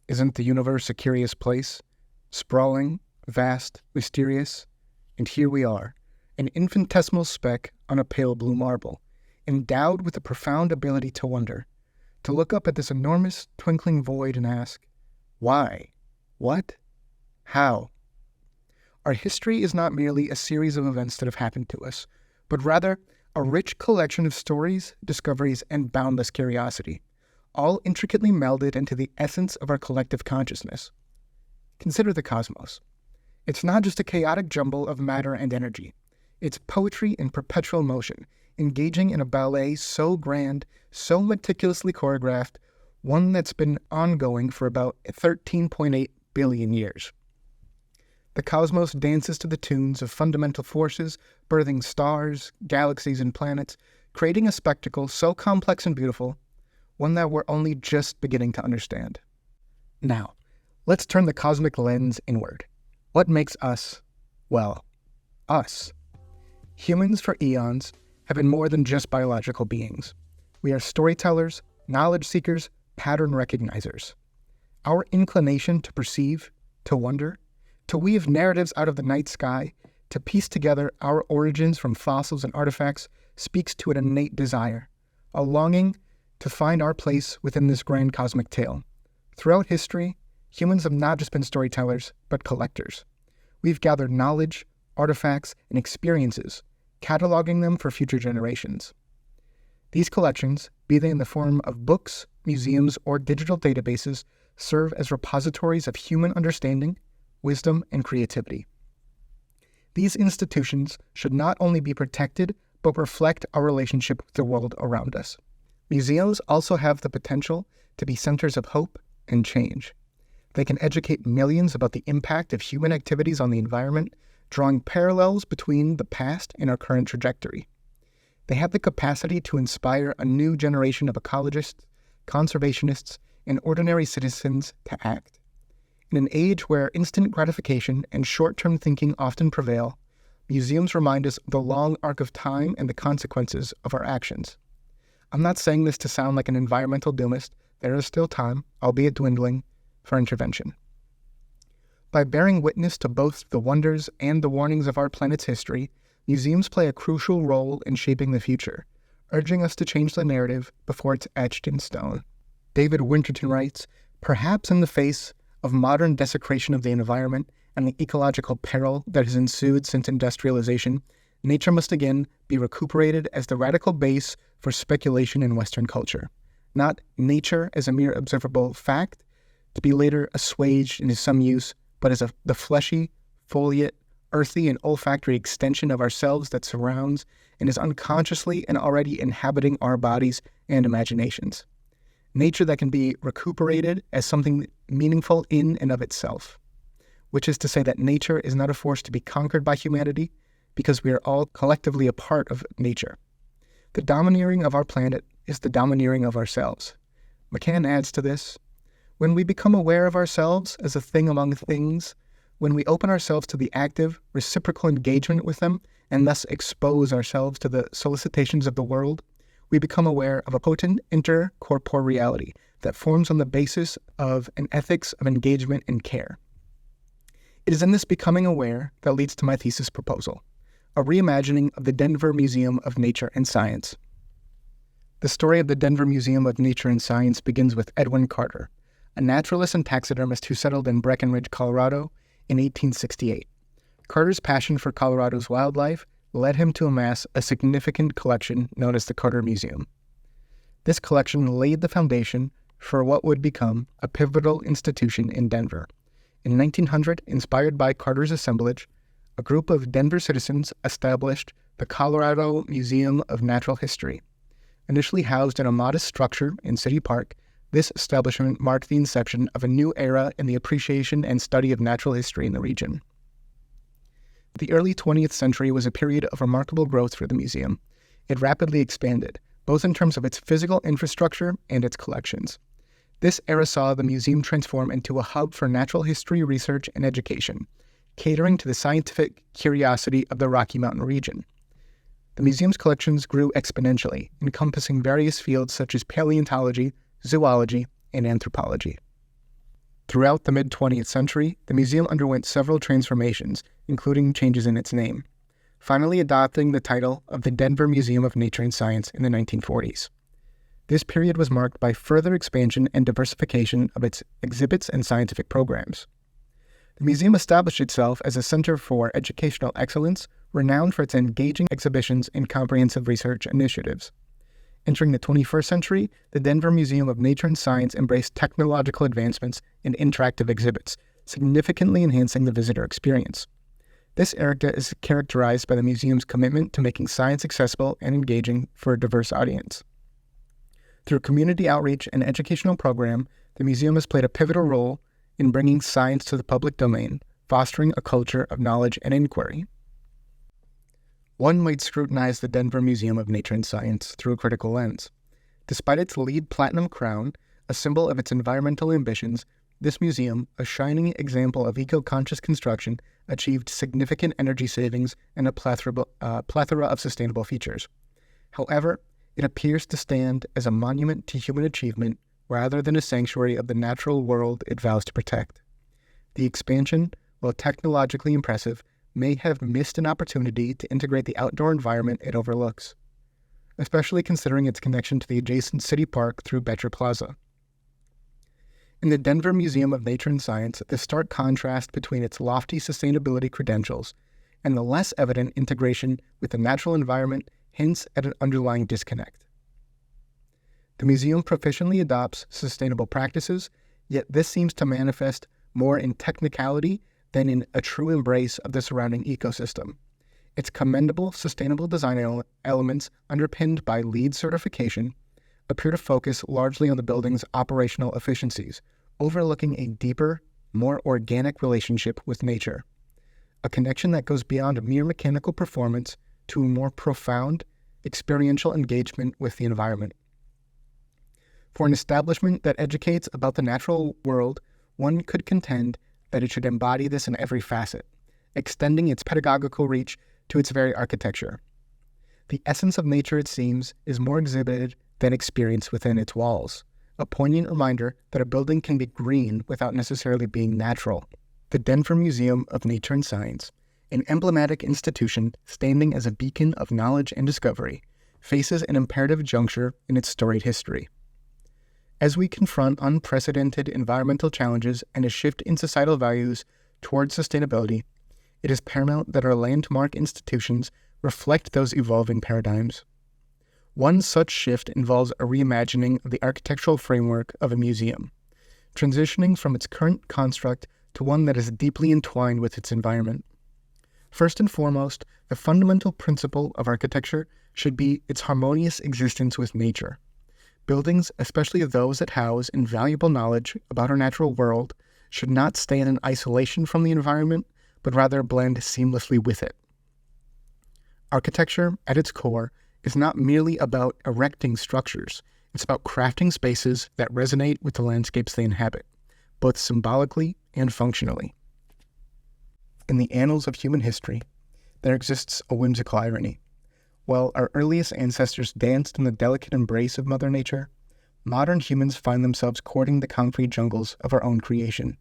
Isn't the universe a curious place? Sprawling, vast, mysterious? And here we are, an infinitesimal speck on a pale blue marble, endowed with a profound ability to wonder, to look up at this enormous, twinkling void and ask, why? What? How? Our history is not merely a series of events that have happened to us, but rather a rich collection of stories, discoveries, and boundless curiosity, all intricately melded into the essence of our collective consciousness. Consider the cosmos. It's not just a chaotic jumble of matter and energy. It's poetry in perpetual motion, engaging in a ballet so grand, so meticulously choreographed, one that's been ongoing for about 13.8 billion years. The cosmos dances to the tunes of fundamental forces, birthing stars, galaxies, and planets, creating a spectacle so complex and beautiful, one that we're only just beginning to understand. Now, let's turn the cosmic lens inward. What makes us, well, us? Humans for eons have been more than just biological beings. We are storytellers, knowledge seekers, pattern recognizers. Our inclination to perceive, to wonder, to weave narratives out of the night sky, to piece together our origins from fossils and artifacts speaks to an innate desire, a longing to find our place within this grand cosmic tale. Throughout history, humans have not just been storytellers, but collectors. We've gathered knowledge, artifacts, and experiences, cataloging them for future generations. These collections, be they in the form of books, museums, or digital databases, serve as repositories of human understanding, wisdom, and creativity. These institutions should not only be protected, but reflect our relationship with the world around us. Museums also have the potential to be centers of hope and change. They can educate millions about the impact of human activities on the environment, drawing parallels between the past and our current trajectory. They have the capacity to inspire a new generation of ecologists, conservationists, and ordinary citizens to act. In an age where instant gratification and short-term thinking often prevail, museums remind us of the long arc of time and the consequences of our actions. I'm not saying this to sound like an environmental doomist. There is still time, albeit dwindling, for intervention. By bearing witness to both the wonders and the warnings of our planet's history, museums play a crucial role in shaping the future, urging us to change the narrative before it's etched in stone. David Winterton writes, "Perhaps in the face of modern desecration of the environment and the ecological peril that has ensued since industrialization, nature must again be recuperated as the radical base for speculation in Western culture. Not nature as a mere observable fact, to be later assuaged into some use, but as the fleshy, foliate, earthy, and olfactory extension of ourselves that surrounds and is unconsciously and already inhabiting our bodies and imaginations. Nature that can be recuperated as something meaningful in and of itself, which is to say that nature is not a force to be conquered by humanity because we are all collectively a part of nature. The domineering of our planet is the domineering of ourselves." McCann adds to this, "When we become aware of ourselves as a thing among things, when we open ourselves to the active, reciprocal engagement with them and thus expose ourselves to the solicitations of the world, we become aware of a potent intercorporeality that forms on the basis of an ethics of engagement and care. It is in this becoming aware that leads to my thesis proposal, a reimagining of the Denver Museum of Nature and Science." The story of the Denver Museum of Nature and Science begins with Edwin Carter, a naturalist and taxidermist who settled in Breckenridge, Colorado in 1868. Carter's passion for Colorado's wildlife led him to amass a significant collection known as the Carter Museum. This collection laid the foundation for what would become a pivotal institution in Denver. In 1900, inspired by Carter's assemblage, a group of Denver citizens established the Colorado Museum of Natural History. Initially housed in a modest structure in City Park, this establishment marked the inception of a new era in the appreciation and study of natural history in the region. The early 20th century was a period of remarkable growth for the museum. It rapidly expanded, both in terms of its physical infrastructure and its collections. This era saw the museum transform into a hub for natural history research and education, catering to the scientific curiosity of the Rocky Mountain region. The museum's collections grew exponentially, encompassing various fields such as paleontology, zoology, and anthropology. Throughout the mid-20th century, the museum underwent several transformations, including changes in its name, finally adopting the title of the Denver Museum of Nature and Science in the 1940s. This period was marked by further expansion and diversification of its exhibits and scientific programs. The museum established itself as a center for educational excellence, renowned for its engaging exhibitions and comprehensive research initiatives. Entering the 21st century, the Denver Museum of Nature and Science embraced technological advancements and interactive exhibits, significantly enhancing the visitor experience. This era is characterized by the museum's commitment to making science accessible and engaging for a diverse audience. Through community outreach and educational program, the museum has played a pivotal role in bringing science to the public domain, fostering a culture of knowledge and inquiry. One might scrutinize the Denver Museum of Nature and Science through a critical lens. Despite its LEED Platinum crown, a symbol of its environmental ambitions, this museum, a shining example of eco-conscious construction, achieved significant energy savings and a plethora of sustainable features. However, it appears to stand as a monument to human achievement rather than a sanctuary of the natural world it vows to protect. The expansion, while technologically impressive, may have missed an opportunity to integrate the outdoor environment it overlooks, especially considering its connection to the adjacent city park through Betcher Plaza. In the Denver Museum of Nature and Science, the stark contrast between its lofty sustainability credentials and the less evident integration with the natural environment hints at an underlying disconnect. The museum proficiently adopts sustainable practices, yet this seems to manifest more in technicality than in a true embrace of the surrounding ecosystem. Its commendable sustainable design elements, underpinned by LEED certification, appear to focus largely on the building's operational efficiencies, overlooking a deeper, more organic relationship with nature, a connection that goes beyond mere mechanical performance to a more profound, experiential engagement with the environment. For an establishment that educates about the natural world, one could contend that it should embody this in every facet, extending its pedagogical reach to its very architecture. The essence of nature, it seems, is more exhibited than experienced within its walls, a poignant reminder that a building can be green without necessarily being natural. The Denver Museum of Nature and Science, an emblematic institution standing as a beacon of knowledge and discovery, faces an imperative juncture in its storied history. As we confront unprecedented environmental challenges and a shift in societal values towards sustainability, it is paramount that our landmark institutions reflect those evolving paradigms. One such shift involves a reimagining of the architectural framework of a museum, transitioning from its current construct to one that is deeply entwined with its environment. First and foremost, the fundamental principle of architecture should be its harmonious existence with nature. Buildings, especially those that house invaluable knowledge about our natural world, should not stand in isolation from the environment, but rather blend seamlessly with it. Architecture, at its core, is not merely about erecting structures. It's about crafting spaces that resonate with the landscapes they inhabit, both symbolically and functionally. In the annals of human history, there exists a whimsical irony. While our earliest ancestors danced in the delicate embrace of Mother Nature, modern humans find themselves courting the concrete jungles of our own creation.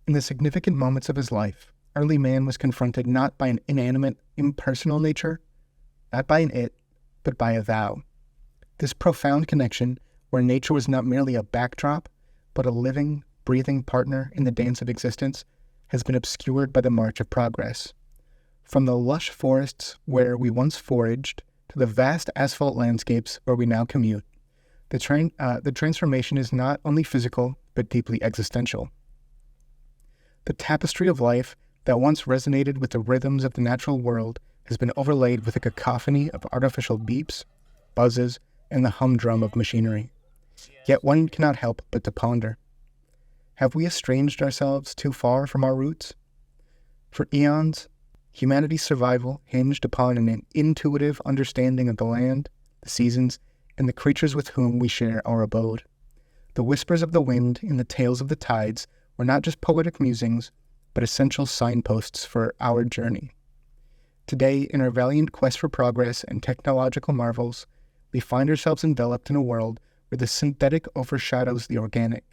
In the significant moments of his life, early man was confronted not by an inanimate, impersonal nature, not by an it, but by a thou. This profound connection, where nature was not merely a backdrop, but a living, breathing partner in the dance of existence, has been obscured by the march of progress. From the lush forests where we once foraged to the vast asphalt landscapes where we now commute, the transformation is not only physical, but deeply existential. The tapestry of life that once resonated with the rhythms of the natural world has been overlaid with a cacophony of artificial beeps, buzzes, and the humdrum of machinery. Yet one cannot help but to ponder. Have we estranged ourselves too far from our roots? For eons, humanity's survival hinged upon an intuitive understanding of the land, the seasons, and the creatures with whom we share our abode. The whispers of the wind and the tales of the tides were not just poetic musings, but essential signposts for our journey. Today, in our valiant quest for progress and technological marvels, we find ourselves enveloped in a world where the synthetic overshadows the organic,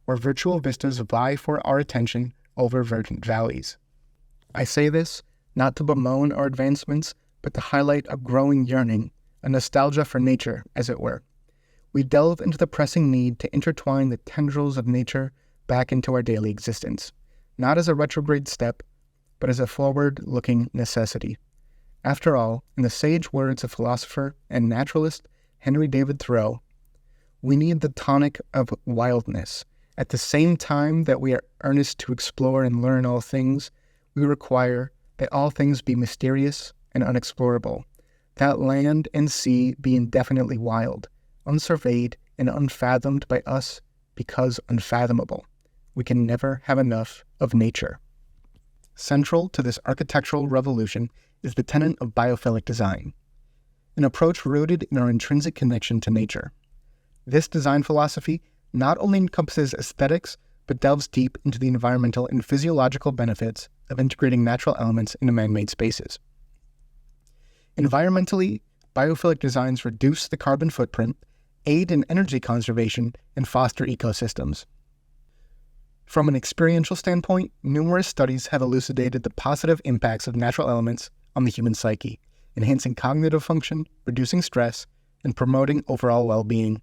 where virtual vistas vie for our attention over verdant valleys. I say this not to bemoan our advancements, but to highlight a growing yearning, a nostalgia for nature, as it were. We delve into the pressing need to intertwine the tendrils of nature back into our daily existence, not as a retrograde step, but as a forward-looking necessity. After all, in the sage words of philosopher and naturalist Henry David Thoreau, we need the tonic of wildness. At the same time that we are earnest to explore and learn all things, we require that all things be mysterious and unexplorable, that land and sea be indefinitely wild, unsurveyed and unfathomed by us because unfathomable. We can never have enough of nature. Central to this architectural revolution is the tenet of biophilic design, an approach rooted in our intrinsic connection to nature. This design philosophy not only encompasses aesthetics, but delves deep into the environmental and physiological benefits of integrating natural elements into man-made spaces. Environmentally, biophilic designs reduce the carbon footprint, aid in energy conservation, and foster ecosystems. From an experiential standpoint, numerous studies have elucidated the positive impacts of natural elements on the human psyche, enhancing cognitive function, reducing stress, and promoting overall well-being.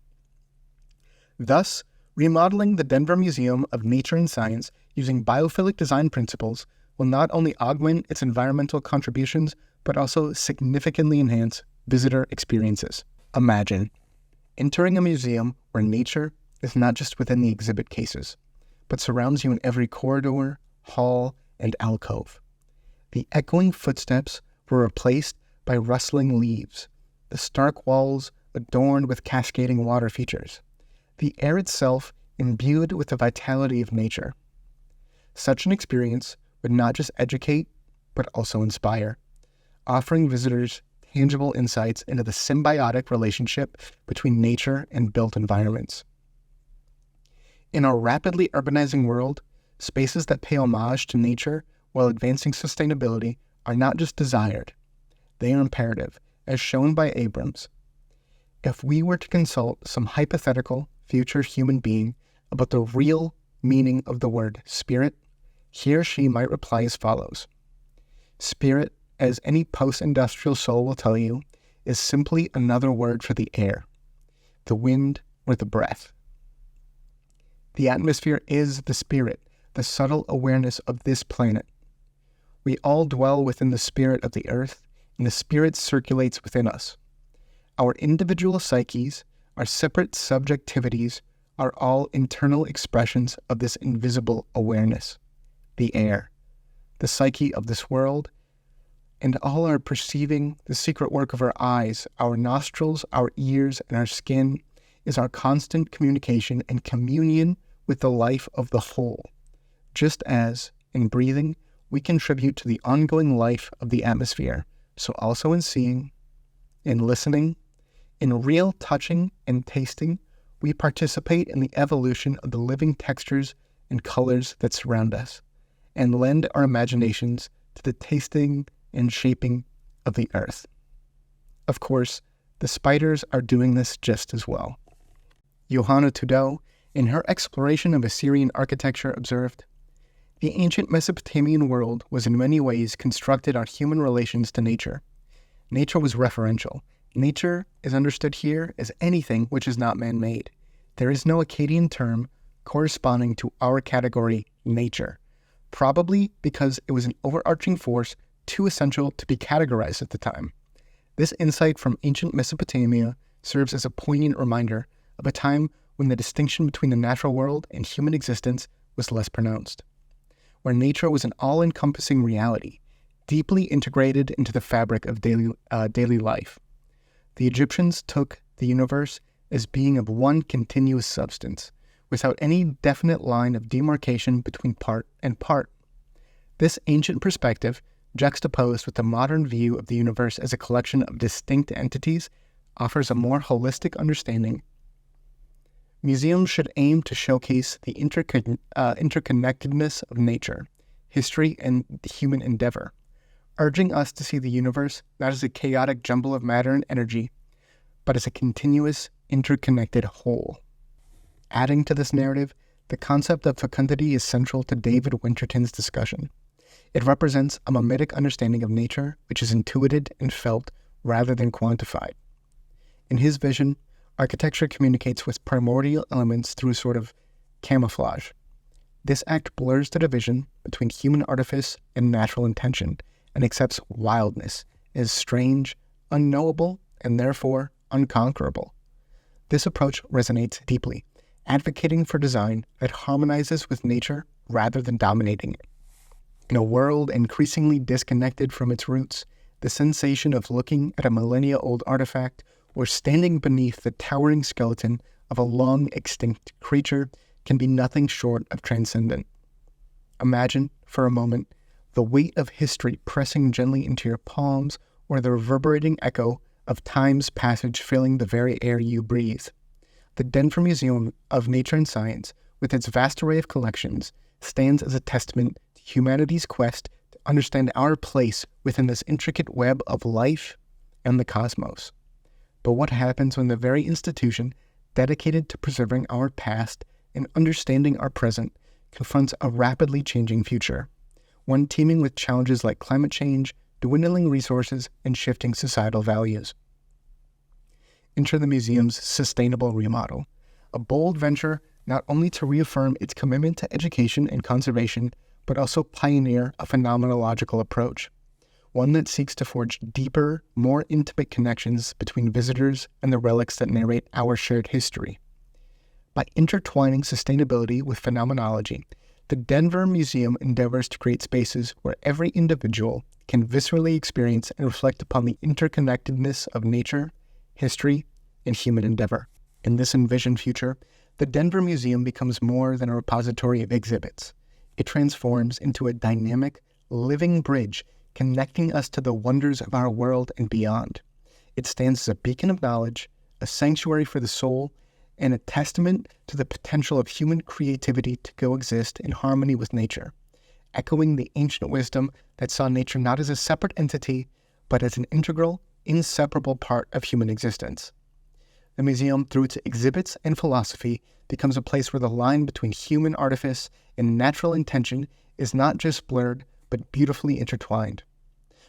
Thus, remodeling the Denver Museum of Nature and Science using biophilic design principles will not only augment its environmental contributions, but also significantly enhance visitor experiences. Imagine entering a museum where nature is not just within the exhibit cases, but surrounds you in every corridor, hall, and alcove. The echoing footsteps were replaced by rustling leaves, the stark walls adorned with cascading water features, the air itself imbued with the vitality of nature. Such an experience would not just educate, but also inspire, offering visitors tangible insights into the symbiotic relationship between nature and built environments. In our rapidly urbanizing world, spaces that pay homage to nature while advancing sustainability are not just desired, they are imperative, as shown by Abrams. If we were to consult some hypothetical future human being about the real meaning of the word spirit, he or she might reply as follows. Spirit, as any post-industrial soul will tell you, is simply another word for the air, the wind, or the breath. The atmosphere is the spirit, the subtle awareness of this planet. We all dwell within the spirit of the earth, and the spirit circulates within us. Our individual psyches, our separate subjectivities, are all internal expressions of this invisible awareness, the air, the psyche of this world, and all our perceiving, the secret work of our eyes, our nostrils, our ears, and our skin is our constant communication and communion with the life of the whole, just as, in breathing, we contribute to the ongoing life of the atmosphere, so also in seeing, in listening, in real touching and tasting, we participate in the evolution of the living textures and colors that surround us, and lend our imaginations to the tasting and shaping of the earth. Of course, the spiders are doing this just as well. Johanna Tudor, in her exploration of Assyrian architecture, observed, "The ancient Mesopotamian world was in many ways constructed on human relations to nature. Nature was referential. Nature is understood here as anything which is not man-made. There is no Akkadian term corresponding to our category, nature, probably because it was an overarching force too essential to be categorized at the time. This insight from ancient Mesopotamia serves as a poignant reminder of a time when the distinction between the natural world and human existence was less pronounced, where nature was an all-encompassing reality, deeply integrated into the fabric of daily life. The Egyptians took the universe as being of one continuous substance, without any definite line of demarcation between part and part. This ancient perspective, juxtaposed with the modern view of the universe as a collection of distinct entities, offers a more holistic understanding. Museums should aim to showcase the interconnectedness of nature, history, and the human endeavor, urging us to see the universe not as a chaotic jumble of matter and energy, but as a continuous, interconnected whole. Adding to this narrative, the concept of fecundity is central to David Winterton's discussion. It represents a mimetic understanding of nature which is intuited and felt rather than quantified. In his vision, architecture communicates with primordial elements through a sort of camouflage. This act blurs the division between human artifice and natural intention and accepts wildness as strange, unknowable, and therefore unconquerable. This approach resonates deeply, advocating for design that harmonizes with nature rather than dominating it. In a world increasingly disconnected from its roots, the sensation of looking at a millennia-old artifact or standing beneath the towering skeleton of a long-extinct creature can be nothing short of transcendent. Imagine, for a moment, the weight of history pressing gently into your palms or the reverberating echo of time's passage filling the very air you breathe. The Denver Museum of Nature and Science, with its vast array of collections, stands as a testament to humanity's quest to understand our place within this intricate web of life and the cosmos. But what happens when the very institution dedicated to preserving our past and understanding our present confronts a rapidly changing future, one teeming with challenges like climate change, dwindling resources, and shifting societal values? Enter the museum's sustainable remodel, a bold venture not only to reaffirm its commitment to education and conservation, but also pioneer a phenomenological approach, one that seeks to forge deeper, more intimate connections between visitors and the relics that narrate our shared history. By intertwining sustainability with phenomenology, the Denver Museum endeavors to create spaces where every individual can viscerally experience and reflect upon the interconnectedness of nature, history, and human endeavor. In this envisioned future, the Denver Museum becomes more than a repository of exhibits. It transforms into a dynamic, living bridge connecting us to the wonders of our world and beyond. It stands as a beacon of knowledge, a sanctuary for the soul, and a testament to the potential of human creativity to coexist in harmony with nature, echoing the ancient wisdom that saw nature not as a separate entity, but as an integral, inseparable part of human existence. The museum, through its exhibits and philosophy, becomes a place where the line between human artifice and natural intention is not just blurred, but beautifully intertwined,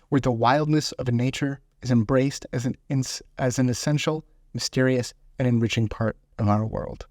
where the wildness of nature is embraced as an essential, mysterious, and enriching part of our world.